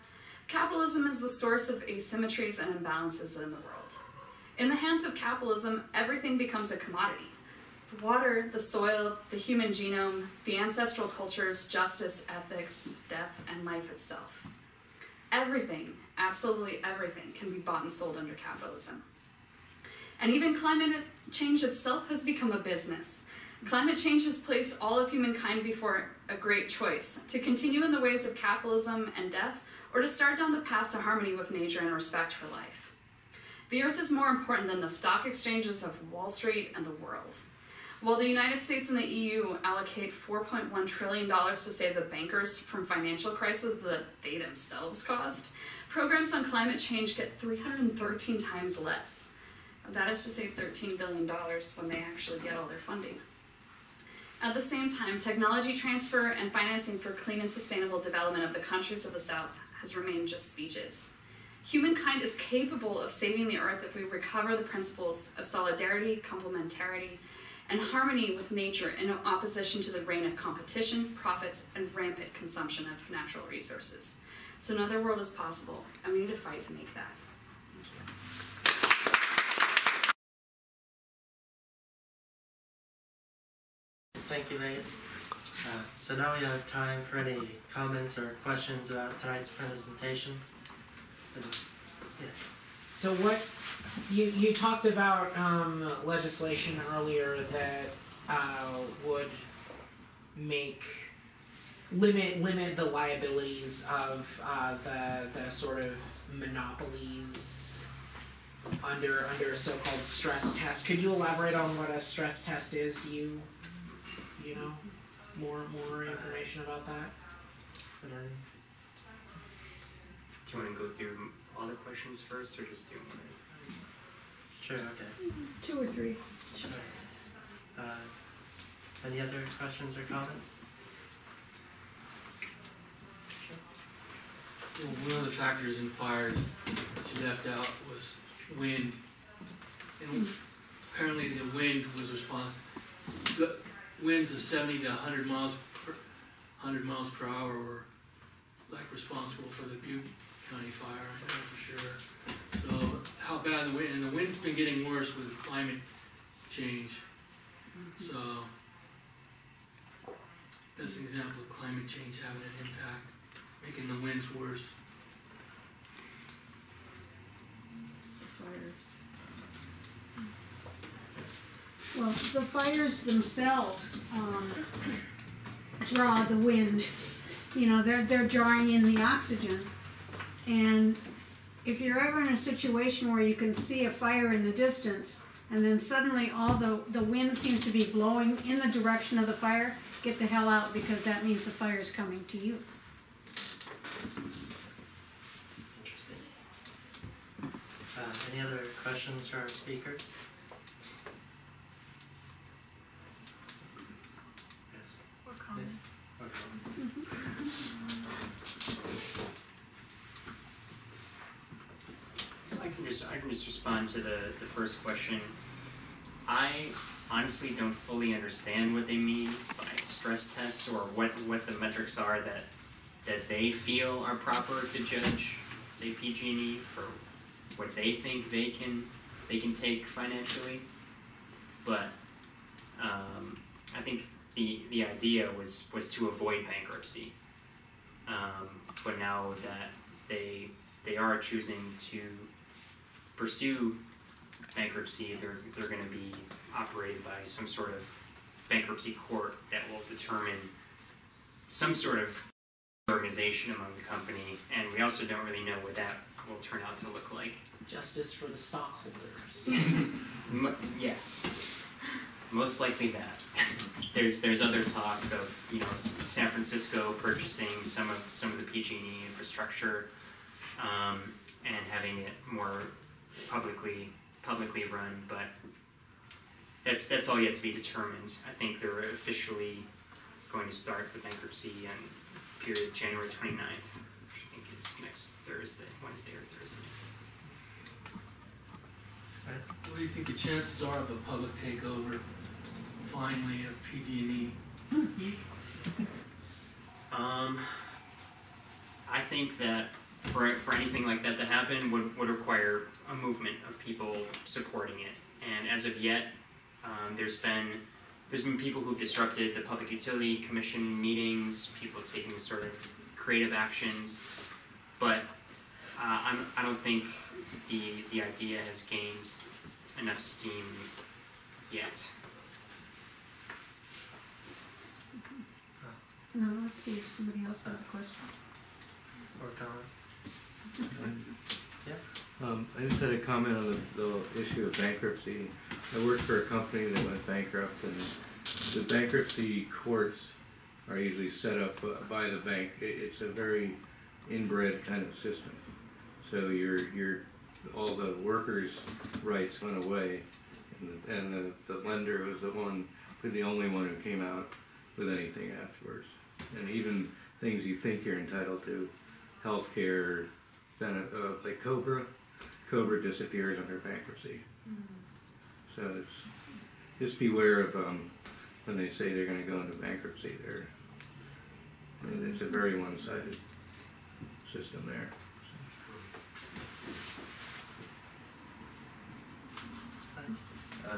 Capitalism is the source of asymmetries and imbalances in the world. In the hands of capitalism, everything becomes a commodity. The water, the soil, the human genome, the ancestral cultures, justice, ethics, death, and life itself. Everything, absolutely everything, can be bought and sold under capitalism. And even climate change itself has become a business. Climate change has placed all of humankind before a great choice, to continue in the ways of capitalism and death, or to start down the path to harmony with nature and respect for life. The Earth is more important than the stock exchanges of Wall Street and the world. While the United States and the EU allocate $4.1 trillion to save the bankers from financial crises that they themselves caused, programs on climate change get 313 times less. That is to say $13 billion when they actually get all their funding. At the same time, technology transfer and financing for clean and sustainable development of the countries of the South has remained just speeches. Humankind is capable of saving the Earth if we recover the principles of solidarity, complementarity, and harmony with nature in opposition to the reign of competition, profits, and rampant consumption of natural resources. So another world is possible, and we need to fight to make that. Thank you, Megan. So now we have time for any comments or questions about tonight's presentation. Yeah. So what you talked about legislation earlier that would limit the liabilities of the sort of monopolies under a so-called stress test. Could you elaborate on what a stress test is? Do you know more information about that? Do you want to go through all the questions first, or just do one at a time? Sure, okay. 2 or 3. Sure. Any other questions or comments? Well, one of the factors in fires that you left out was wind. And apparently the wind was responsible. The winds of 70 to 100 miles per hour were like responsible for the Butte County fire, I know for sure. So how bad the wind, and the wind's been getting worse with climate change. So that's an example of climate change having an impact, making the winds worse. Well, the fires themselves draw the wind. You know, they're drawing in the oxygen. And if you're ever in a situation where you can see a fire in the distance, and then suddenly all the wind seems to be blowing in the direction of the fire, get the hell out, because that means the fire is coming to you. Interesting. Any other questions for our speakers? Yes. Or comments. Or comments. So I can just respond to the first question. I honestly don't fully understand what they mean by stress tests, or what the metrics are that they feel are proper to judge, say, PG&E for what they think they can take financially. But I think the idea was to avoid bankruptcy, but now that they are choosing to pursue bankruptcy, they're going to be operated by some sort of bankruptcy court that will determine some sort of organization among the company, and we also don't really know what that will turn out to look like. Justice for the stockholders. Yes, most likely that. There's other talk of, you know, San Francisco purchasing some of the PG&E infrastructure, and having it more publicly run, but that's all yet to be determined. I think they're officially going to start the bankruptcy period January 29th, which I think is next Thursday, Wednesday or Thursday. What do you think the chances are of a public takeover finally of PG&E? I think that for anything like that to happen would require a movement of people supporting it, and as of yet, there's been people who've disrupted the Public Utility Commission meetings, people taking sort of creative actions, but I don't think the idea has gained enough steam yet. Let's see if somebody else has a question. Or comment? I just had a comment on the issue of bankruptcy. I worked for a company that went bankrupt, and the bankruptcy courts are usually set up by the bank. It's a very inbred kind of system. So all the workers' rights went away, and the lender was the only one who came out with anything afterwards. And even things you think you're entitled to, health care, like Cobra disappears under bankruptcy. So just beware of when they say they're going to go into bankruptcy. It's a very one-sided system there.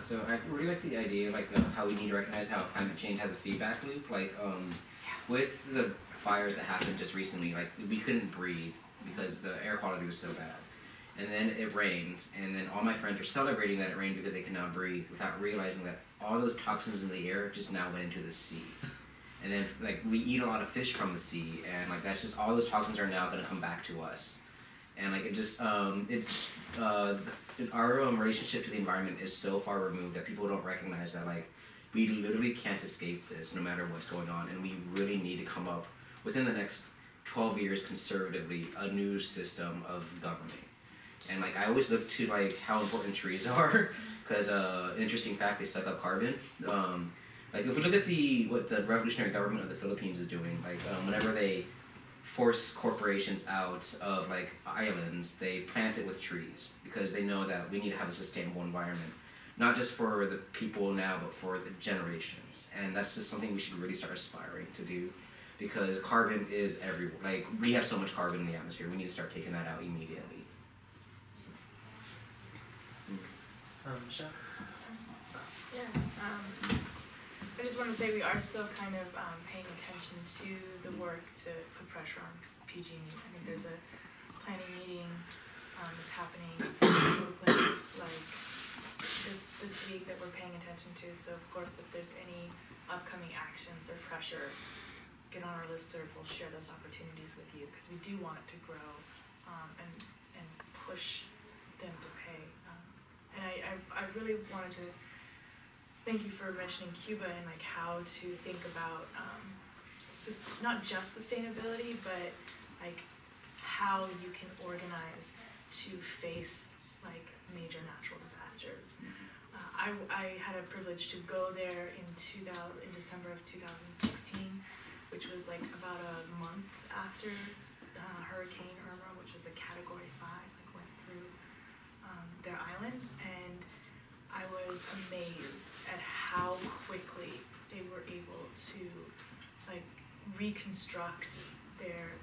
So I really like the idea, like how we need to recognize how climate change has a feedback loop. Like with the fires that happened just recently, like we couldn't breathe because the air quality was so bad. And then it rained, and then all my friends were celebrating that it rained because they could not breathe without realizing that all those toxins in the air just now went into the sea. And then like we eat a lot of fish from the sea, and like that's just all those toxins are now going to come back to us. And like it just our relationship to the environment is so far removed that people don't recognize that like we literally can't escape this no matter what's going on, and we really need to come up within the next 12 years conservatively a new system of governing. And like I always look to like how important trees are, because interesting fact, they suck up carbon. Like if we look at what the revolutionary government of the Philippines is doing, like whenever they force corporations out of like islands, they plant it with trees because they know that we need to have a sustainable environment, not just for the people now, but for the generations. And that's just something we should really start aspiring to do, because carbon is everywhere. Like we have so much carbon in the atmosphere, we need to start taking that out immediately. Michelle? Yeah, I just want to say we are still kind of paying attention to the work to put pressure on PG&E. I think there's a planning meeting that's happening in Oakland, like this week, that we're paying attention to. So of course, if there's any upcoming actions or pressure, get on our listserv. We'll share those opportunities with you, because we do want it to grow and push them to pay. And I really wanted to thank you for mentioning Cuba and like how to think about not just sustainability, but like how you can organize to face like major natural disasters. I had a privilege to go there in December of 2016, which was like about a month after Hurricane Irma, which was a Category 5, like went through their island, and I was amazed at how quickly they were able to like reconstruct their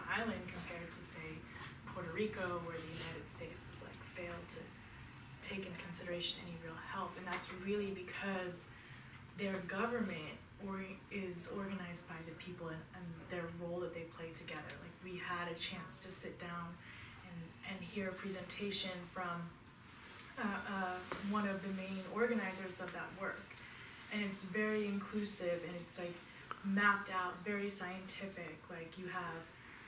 island compared to say Puerto Rico, where the United States has like failed to take into consideration any real help. And that's really because their government is organized by the people and their role that they play together. Like, we had a chance to sit down and hear a presentation from one of the main organizers of that work. And it's very inclusive, and it's like mapped out, very scientific. Like, you have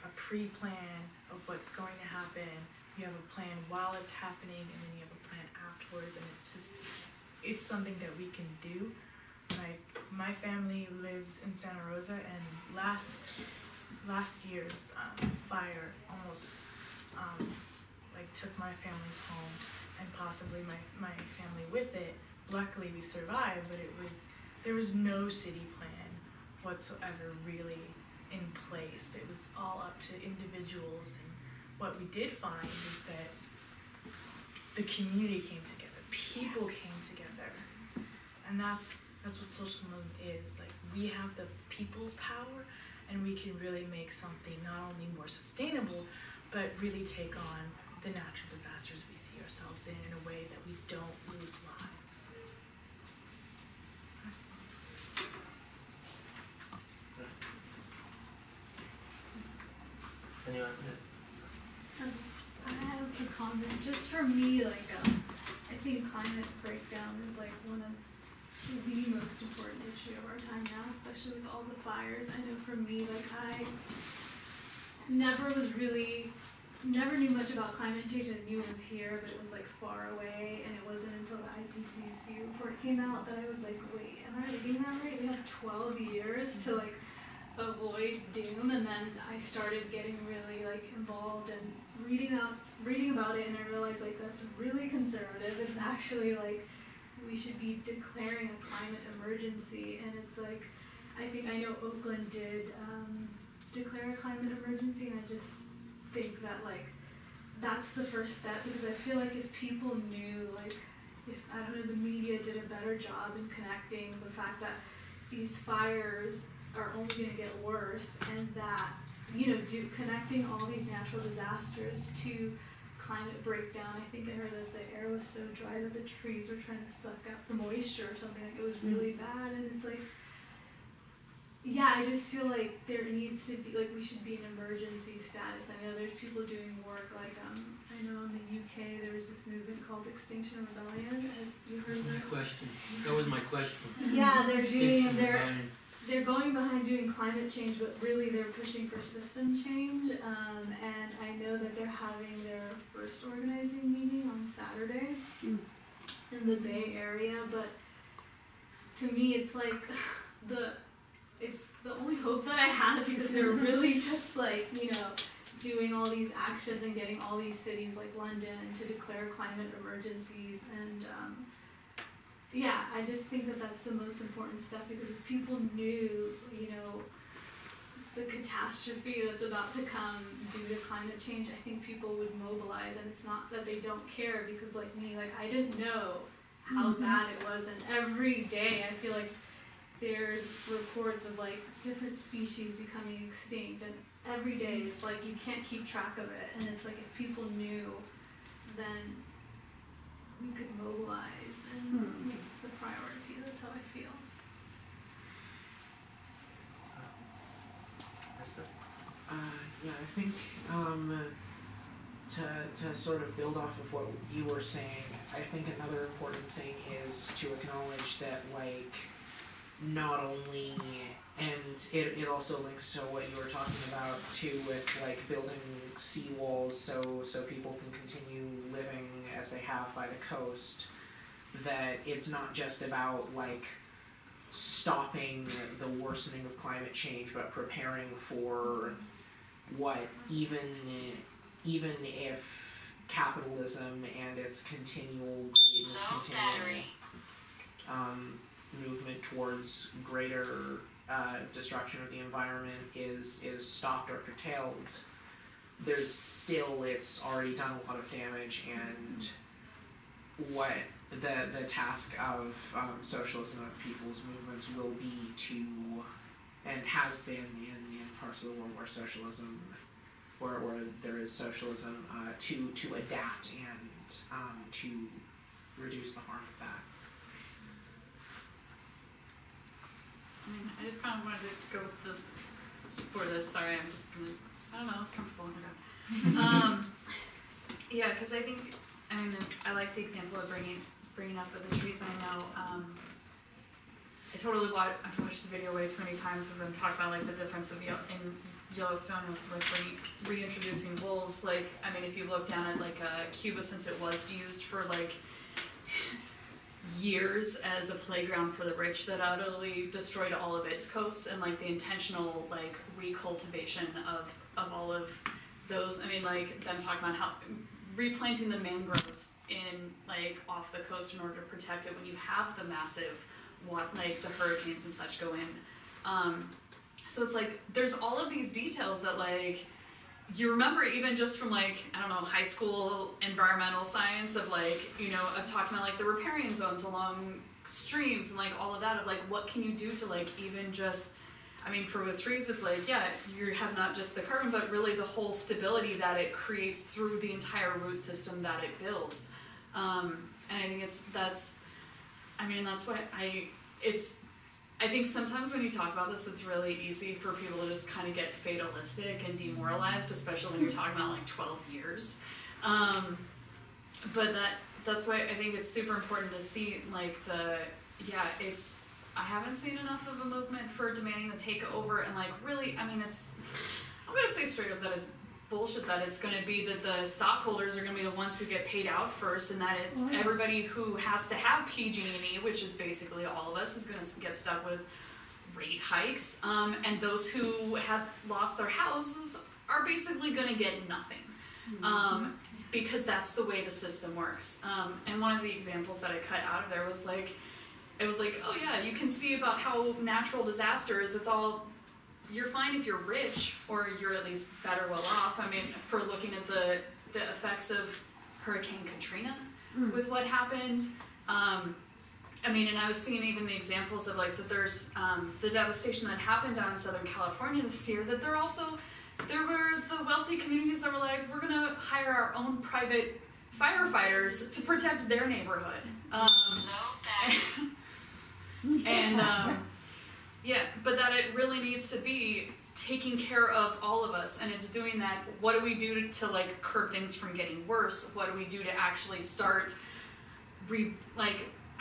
a pre-plan of what's going to happen, you have a plan while it's happening, and then you have a plan afterwards, and it's something that we can do. Like, my family lives in Santa Rosa, and last year's fire almost like took my family's home and possibly my family with it. Luckily we survived, but there was no city plan whatsoever really in place. It was all up to individuals, and what we did find is that the community came together, people came together, and that's what socialism is. Like, we have the people's power, and we can really make something not only more sustainable, but really take on the natural disasters we see ourselves in a way that we don't lose lives. Anyone? I have a comment. Just for me, like, I think climate breakdown is like one of the most important issue of our time now, especially with all the fires. I know for me, like, I never knew much about climate change. I knew it was here, but it was like far away, and it wasn't until the IPCC report came out that I was like, wait, am I reading that right? We have 12 years to like avoid doom, and then I started getting really like involved and reading about it, and I realized like that's really conservative. It's actually like we should be declaring a climate emergency, and it's like I know Oakland did declare a climate emergency, and I just think that like that's the first step, because I feel like if people knew, like, if I don't know, the media did a better job in connecting the fact that these fires are only going to get worse, and that, you know, connecting all these natural disasters to climate breakdown. I think I heard that the air was so dry that the trees were trying to suck up the moisture or something. Like, it was really bad, and it's like, yeah, I just feel like there needs to be, like, we should be in emergency status. I know there's people doing work, like, I know in the UK there was this movement called Extinction Rebellion. Has you heard of that? That was my question. Yeah, they're going behind doing climate change, but really they're pushing for system change. And I know that they're having their first organizing meeting on Saturday in the Bay Area. But to me, it's like it's the only hope that I have, because they're really just like, you know, doing all these actions and getting all these cities like London to declare climate emergencies. And yeah, I just think that that's the most important step, because if people knew, you know, the catastrophe that's about to come due to climate change, I think people would mobilize. And it's not that they don't care, because like me, like, I didn't know how bad it was, and every day I feel like there's reports of like different species becoming extinct, and every day it's like you can't keep track of it, and it's like if people knew, then we could mobilize and make this a priority. That's how I feel. Yeah, I think to sort of build off of what you were saying, I think another important thing is to acknowledge that, like, not only, and it also links to what you were talking about too, with like building seawalls so people can continue living as they have by the coast, that it's not just about like stopping the worsening of climate change, but preparing for what, even if capitalism and its continual greed and its continual movement towards greater destruction of the environment is stopped or curtailed, there's still, it's already done a lot of damage, and what the task of socialism, of people's movements, will be to, and has been in parts of the world where socialism, where there is socialism, to adapt and to reduce the harm of that. I mean, I just kind of wanted to go with this for this. Sorry, I'm just gonna. I don't know. It's comfortable. Yeah, because I think. I mean, I like the example of bringing up of the trees. I know. I totally I've watched the video way too many times of them talk about like the difference of in Yellowstone with reintroducing wolves. Like, I mean, if you look down at like Cuba, since it was used for like years as a playground for the rich, that utterly destroyed all of its coasts, and like the intentional like recultivation of all of those. I mean, like them talking about how replanting the mangroves in like off the coast in order to protect it when you have the massive like the hurricanes and such go in. So it's like there's all of these details that like you remember even just from like, I don't know, high school environmental science of like, you know, of talking about like the riparian zones along streams and like all of that of like what can you do to like even just, I mean, for with trees it's like, yeah, you have not just the carbon but really the whole stability that it creates through the entire root system that it builds. And I think that's why I think sometimes when you talk about this, it's really easy for people to just kind of get fatalistic and demoralized, especially when you're talking about like 12 years. But that's why I think it's super important to see like I haven't seen enough of a movement for demanding the takeover and like really, I mean, I'm going to say straight up that it's bullshit that it's going to be that the stockholders are going to be the ones who get paid out first, and that it's everybody who has to have PG&E, which is basically all of us, is going to get stuck with rate hikes, and those who have lost their houses are basically going to get nothing, because that's the way the system works. And one of the examples that I cut out of there was like, it was like, oh yeah, you can see about how natural disasters, it's all, you're fine if you're rich, or you're at least better well off. I mean, for looking at the effects of Hurricane Katrina with what happened. I mean, and I was seeing even the examples of like that there's the devastation that happened down in Southern California this year, that there were the wealthy communities that were like, we're gonna hire our own private firefighters to protect their neighborhood. Yeah, but that it really needs to be taking care of all of us, and it's doing that. What do we do to like curb things from getting worse? What do we do to actually start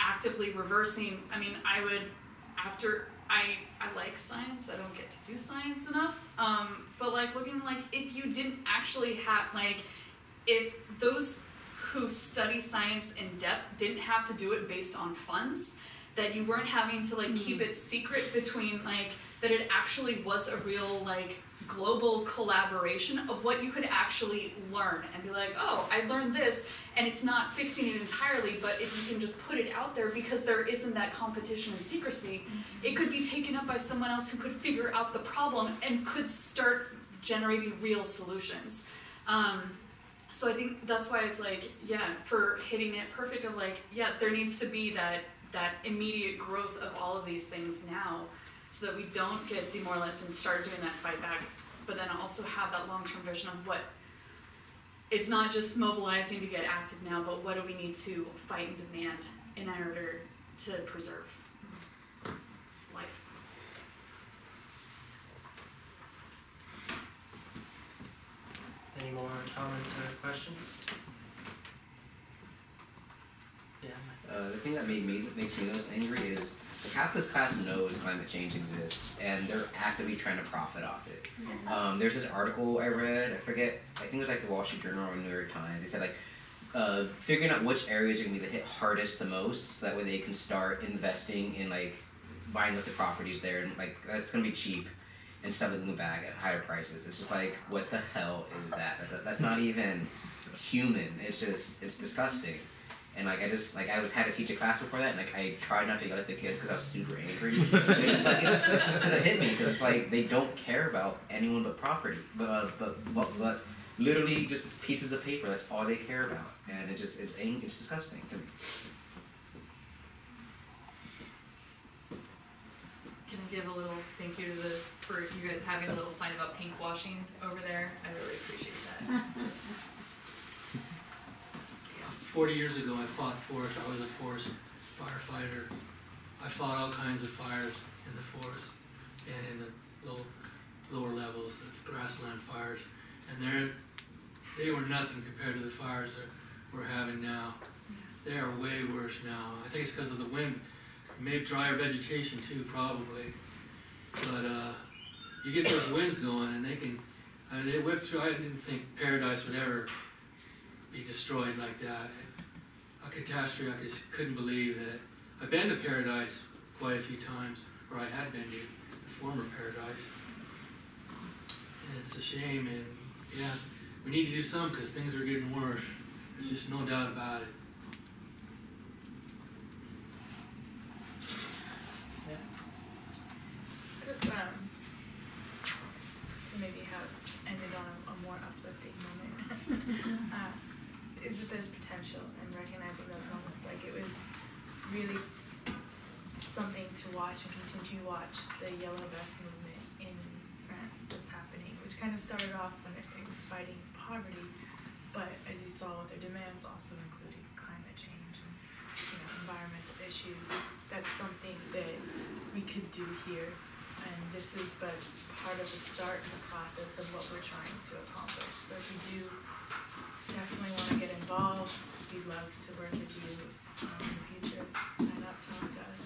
actively reversing? I mean, I like science. I don't get to do science enough. But like looking like if you didn't actually have like if those who study science in depth didn't have to do it based on funds, that you weren't having to like keep it secret between like that it actually was a real like global collaboration of what you could actually learn and be like, oh, I learned this, and it's not fixing it entirely, but if you can just put it out there because there isn't that competition and secrecy, it could be taken up by someone else who could figure out the problem and could start generating real solutions. So I think that's why it's like, yeah, for hitting it perfect of like, yeah, there needs to be that immediate growth of all of these things now, so that we don't get demoralized and start doing that fight back, but then also have that long-term vision of what, it's not just mobilizing to get active now, but what do we need to fight and demand in order to preserve life. Any more comments or questions? Yeah. The thing that makes me most angry is the capitalist class knows climate change exists, and they're actively trying to profit off it. There's this article I read, I think it was like the Wall Street Journal or New York Times. They said like figuring out which areas are going to be hit hardest the most, so that way they can start investing in like buying up the properties there, and like that's going to be cheap, and selling them back at higher prices. It's just like, what the hell is that? That's not even human. It's disgusting. And like I had to teach a class before that, and like I tried not to yell at the kids because I was super angry. It's just because it hit me, because it's like they don't care about anyone but property, but literally just pieces of paper. That's all they care about, and it's disgusting to me. Can I give a little thank you for you guys having a little sign about pink washing over there? I really appreciate that. 40 years ago, I fought forest. I was a forest firefighter. I fought all kinds of fires in the forest and in the lower levels, the grassland fires, and they were nothing compared to the fires that we're having now. They are way worse now. I think it's because of the wind. Maybe drier vegetation too, probably. But you get those winds going, and they whip through. I didn't think Paradise would ever be destroyed like that. A catastrophe I just couldn't believe that. I've been to Paradise quite a few times, or I had been to the former Paradise. And it's a shame, and yeah, we need to do something because things are getting worse. There's just no doubt about it. Just to maybe have ended on a more uplifting moment, is that there's potential in recognizing those moments. Like, it was really something to watch and continue to watch the Yellow Vest movement in France that's happening, which kind of started off when it fighting poverty, but as you saw, their demands also included climate change and environmental issues. That's something that we could do here, and this is but part of the start in the process of what we're trying to accomplish. So if you do definitely want to get involved, we'd love to work with you in the future. Sign up, talk to us.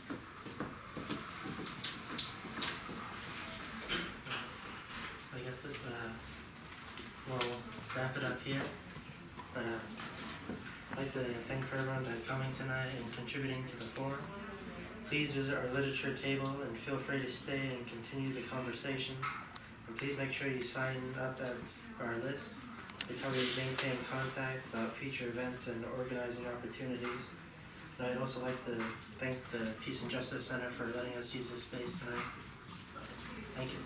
I guess this, we'll wrap it up here, but I'd like to thank for everyone for coming tonight and contributing to the forum. Please visit our literature table and feel free to stay and continue the conversation. And please make sure you sign up at our list. It's how we maintain contact about future events and organizing opportunities. And I'd also like to thank the Peace and Justice Center for letting us use this space tonight. Thank you.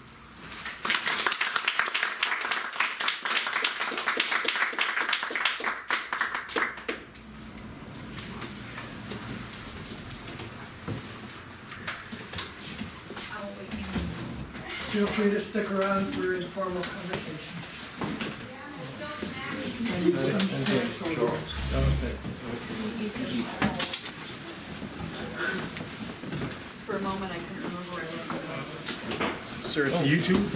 Feel free to stick around for informal conversation. And some snacks over. For a moment, I couldn't remember where I was. Sir, it's YouTube.